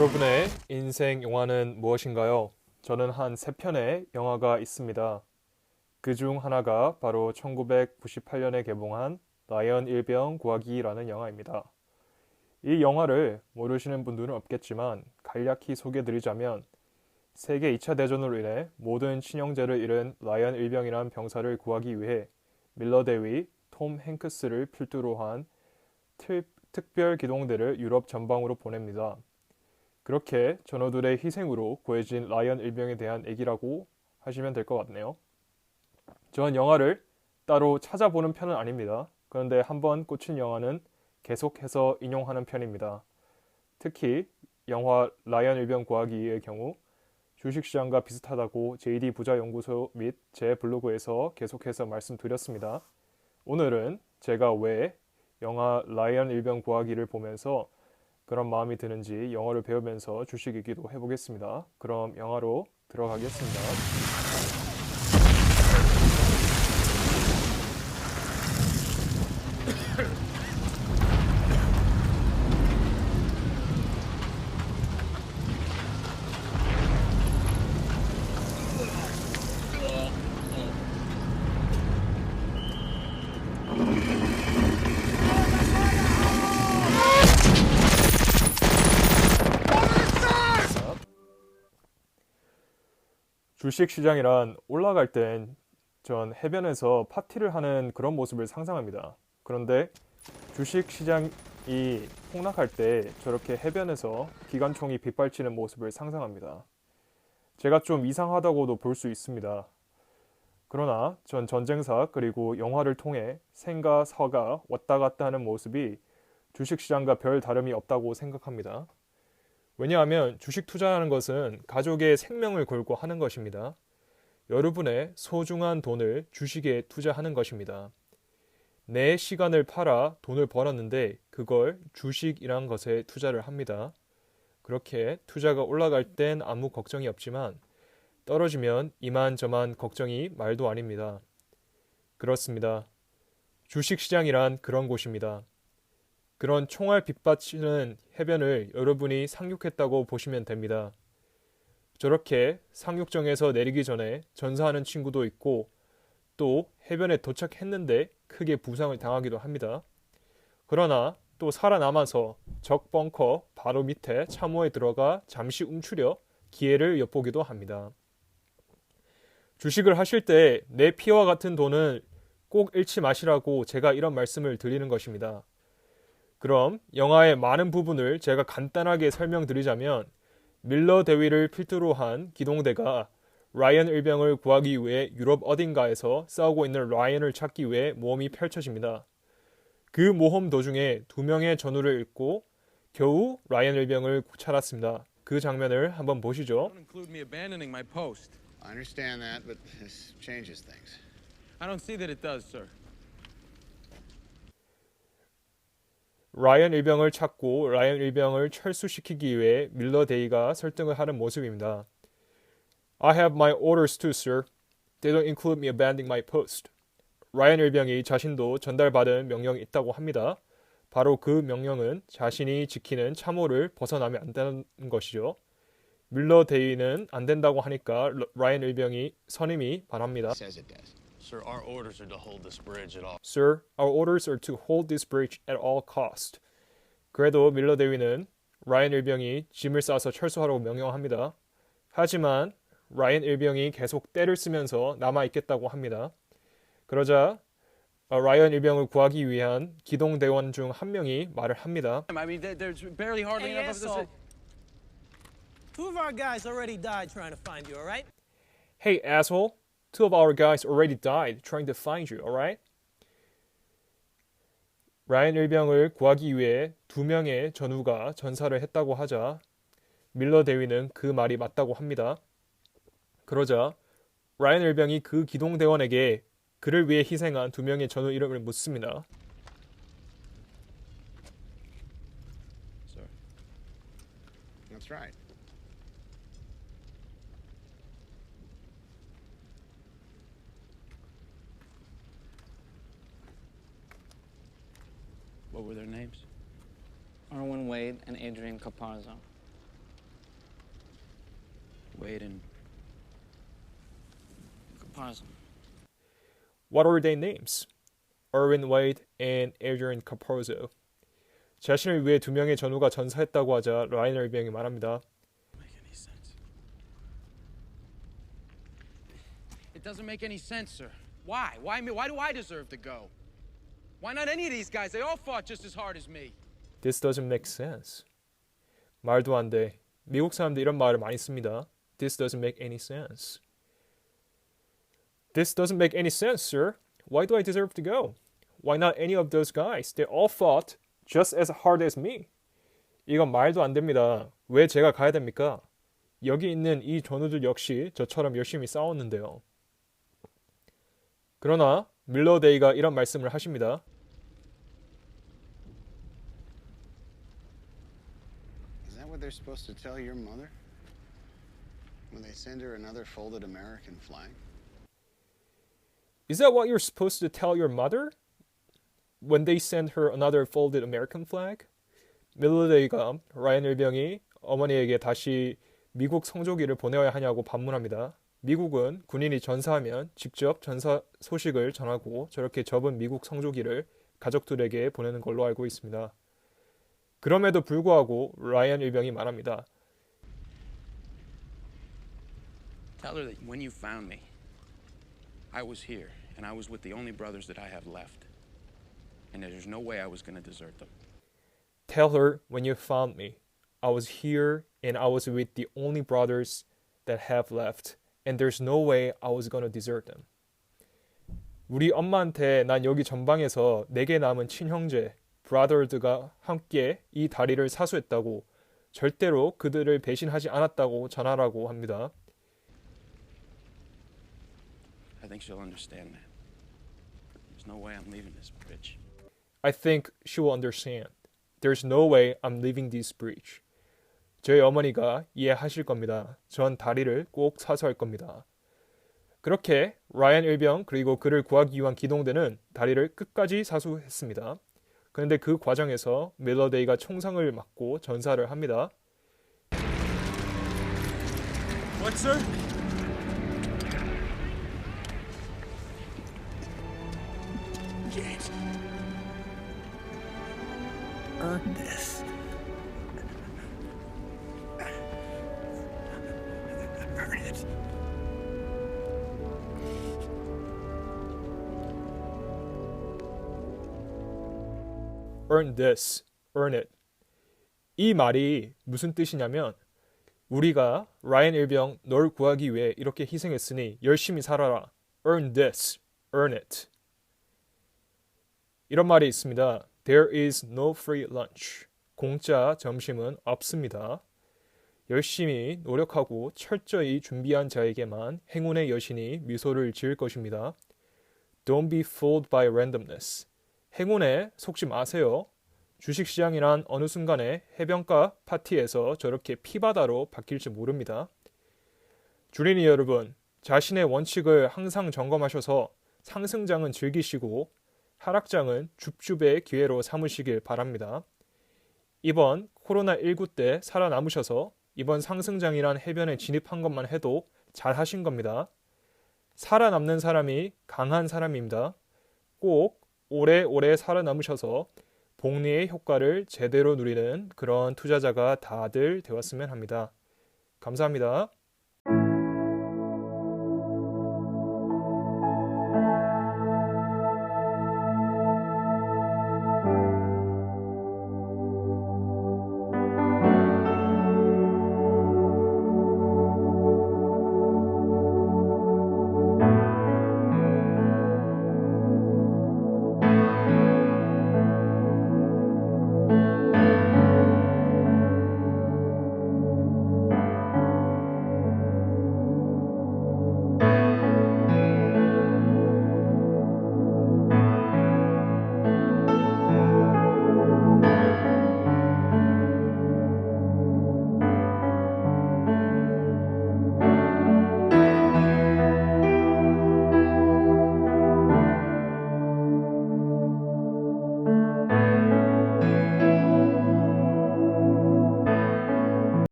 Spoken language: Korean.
여러분의 인생 영화는 무엇인가요? 저는 한 3편의 영화가 있습니다. 그 중 하나가 바로 1998년에 개봉한 라이언 일병 구하기라는 영화입니다. 이 영화를 모르시는 분들은 없겠지만 간략히 소개드리자면 세계 2차 대전으로 인해 모든 친형제를 잃은 라이언 일병이란 병사를 구하기 위해 밀러 대위 톰 행크스를 필두로 한 특별 기동대를 유럽 전방으로 보냅니다. 그렇게 전우들의 희생으로 구해진 라이언 일병에 대한 얘기라고 하시면 될 것 같네요. 전 영화를 따로 찾아보는 편은 아닙니다. 그런데 한번 꽂힌 영화는 계속해서 인용하는 편입니다. 특히 영화 라이언 일병 구하기의 경우 주식시장과 비슷하다고 JD 부자연구소 및 제 블로그에서 계속해서 말씀드렸습니다. 오늘은 제가 왜 영화 라이언 일병 구하기를 보면서 그런 마음이 드는지 영어를 배우면서 주식 얘기도 해보겠습니다. 그럼 영화로 들어가겠습니다. 주식시장이란 올라갈 땐 전 해변에서 파티를 하는 그런 모습을 상상합니다. 그런데 주식시장이 폭락할 때 저렇게 해변에서 기관총이 빗발치는 모습을 상상합니다. 제가 좀 이상하다고도 볼 수 있습니다. 그러나 전 전쟁사 그리고 영화를 통해 생과 사가 왔다 갔다 하는 모습이 주식시장과 별 다름이 없다고 생각합니다. 왜냐하면 주식 투자하는 것은 가족의 생명을 걸고 하는 것입니다. 여러분의 소중한 돈을 주식에 투자하는 것입니다. 내 시간을 팔아 돈을 벌었는데 그걸 주식이란 것에 투자를 합니다. 그렇게 투자가 올라갈 땐 아무 걱정이 없지만 떨어지면 이만저만 걱정이 말도 아닙니다. 그렇습니다. 주식시장이란 그런 곳입니다. 그런 총알 빗받치는 해변을 여러분이 상륙했다고 보시면 됩니다. 저렇게 상륙정에서 내리기 전에 전사하는 친구도 있고 또 해변에 도착했는데 크게 부상을 당하기도 합니다. 그러나 또 살아남아서 적 벙커 바로 밑에 참호에 들어가 잠시 움츠려 기회를 엿보기도 합니다. 주식을 하실 때 내 피와 같은 돈을 꼭 잃지 마시라고 제가 이런 말씀을 드리는 것입니다. 그럼 영화의 많은 부분을 제가 간단하게 설명드리자면 밀러 대위를 필두로 한 기동대가 라이언 일병을 구하기 위해 유럽 어딘가에서 싸우고 있는 라이언을 찾기 위해 모험이 펼쳐집니다. 그 모험 도중에 2명의 전우를 잃고 겨우 라이언 일병을 찾았습니다. 그 장면을 한번 보시죠. Don't include me abandoning my post. I understand that, but this changes things. I don't see that it does, sir. 라이언 일병을 찾고 라이언 일병을 철수시키기 위해 밀러 데이가 설득을 하는 모습입니다. I have my orders too, sir. They don't include me abandoning my post. 라이언 일병이 자신도 전달받은 명령이 있다고 합니다. 바로 그 명령은 자신이 지키는 참호를 벗어나면 안 되는 것이죠. 밀러 데이는 안 된다고 하니까 라이언 일병이 선임이 반합니다. Says it does. Sir, our orders are to hold this bridge at all. Sir, our orders are to hold this bridge at all cost. 그래도 밀러 대위는 라이언 일병이 짐을 싸서 철수하라고 명령합니다. 하지만 라이언 일병이 계속 떼를 쓰면서 남아있겠다고 합니다. 그러자 라이언 일병을 구하기 위한 기동대원 중 한 명이 말을 합니다. I mean, there's barely hardly Hey, enough of asshole. this. Two of our guys already died trying to find you, all right? Hey, asshole. Two of our guys already died trying to find you, alright? 라이언 일병을 구하기 위해 2명의 전우가 전사를 했다고 하자 밀러 대위는 그 말이 맞다고 합니다. 그러자 라이언 일병이 그 기동대원에게 그를 위해 희생한 2명의 전우 이름을 묻습니다. Sir. That's right. What were their names? Erwin Wade and Adrian Caparzo. Wade and Caparzo. What are their names? Erwin Wade and Adrian Caparzo. 자신을 위해 두 명의 전우가 전사했다고 하자 라이언 일병이 말합니다. Make any sense? It doesn't make any sense, sir. Why? Why me? Why do I deserve to go? Why not any of these guys? They all fought just as hard as me. This doesn't make sense. 말도 안 돼. 미국 사람들 이런 말을 많이 씁니다. This doesn't make any sense. This doesn't make any sense, sir. Why do I deserve to go? Why not any of those guys? They all fought just as hard as me. 이건 말도 안 됩니다. 왜 제가 가야 됩니까? 여기 있는 이 전우들 역시 저처럼 열심히 싸웠는데요. 그러나 밀러데이가 이런 말씀을 하십니다. Is that what they're supposed to tell your mother? When they send her another folded American flag? Is that what you're supposed to tell your mother? When they send her another folded American flag? 밀러데이가 라이언 일병이 어머니에게 다시 미국 성조기를 보내야 하냐고 반문합니다. 미국은 군인이 전사하면 직접 전사 소식을 전하고 저렇게 접은 미국 성조기를 가족들에게 보내는 걸로 알고 있습니다. 그럼에도 불구하고 라이언 일병이 말합니다. Tell her that when you found me, I was here, and I was with the only brothers that I have left. And there's no way I was going to desert them. Tell her when you found me, I was here and I was with the only brothers that have left. And there's no way I was going to desert them. 우리 엄마한테 난 여기 전방에서 내게 남은 친형제, 브라더드가 함께 이 다리를 사수했다고 절대로 그들을 배신하지 않았다고 전하라고 합니다. I think she'll understand that. There's no way I'm leaving this bridge. I think she will understand. There's no way I'm leaving this bridge. 저희 어머니가 이해하실 겁니다. 전 다리를 꼭 사수할 겁니다. 그렇게 라이언 일병 그리고 그를 구하기 위한 기동대는 다리를 끝까지 사수했습니다. 그런데 그 과정에서 밀러데이가 총상을 맞고 전사를 합니다. What, sir? James. Earn this. Earn it. Earn this, earn it. 이 말이 무슨 뜻이냐면 우리가 라이언 일병 널 구하기 위해 이렇게 희생했으니 열심히 살아라. Earn this, earn it. 이런 말이 있습니다. There is no free lunch. 공짜 점심은 없습니다. 열심히 노력하고 철저히 준비한 자에게만 행운의 여신이 미소를 지을 것입니다. Don't be fooled by randomness. 행운에 속지 마세요. 주식시장이란 어느 순간에 해변가 파티에서 저렇게 피바다로 바뀔지 모릅니다. 주린이 여러분, 자신의 원칙을 항상 점검하셔서 상승장은 즐기시고 하락장은 줍줍의 기회로 삼으시길 바랍니다. 이번 코로나19 때 살아남으셔서 이번 상승장이란 해변에 진입한 것만 해도 잘하신 겁니다. 살아남는 사람이 강한 사람입니다. 꼭 오래오래 살아남으셔서 복리의 효과를 제대로 누리는 그런 투자자가 다들 되었으면 합니다. 감사합니다.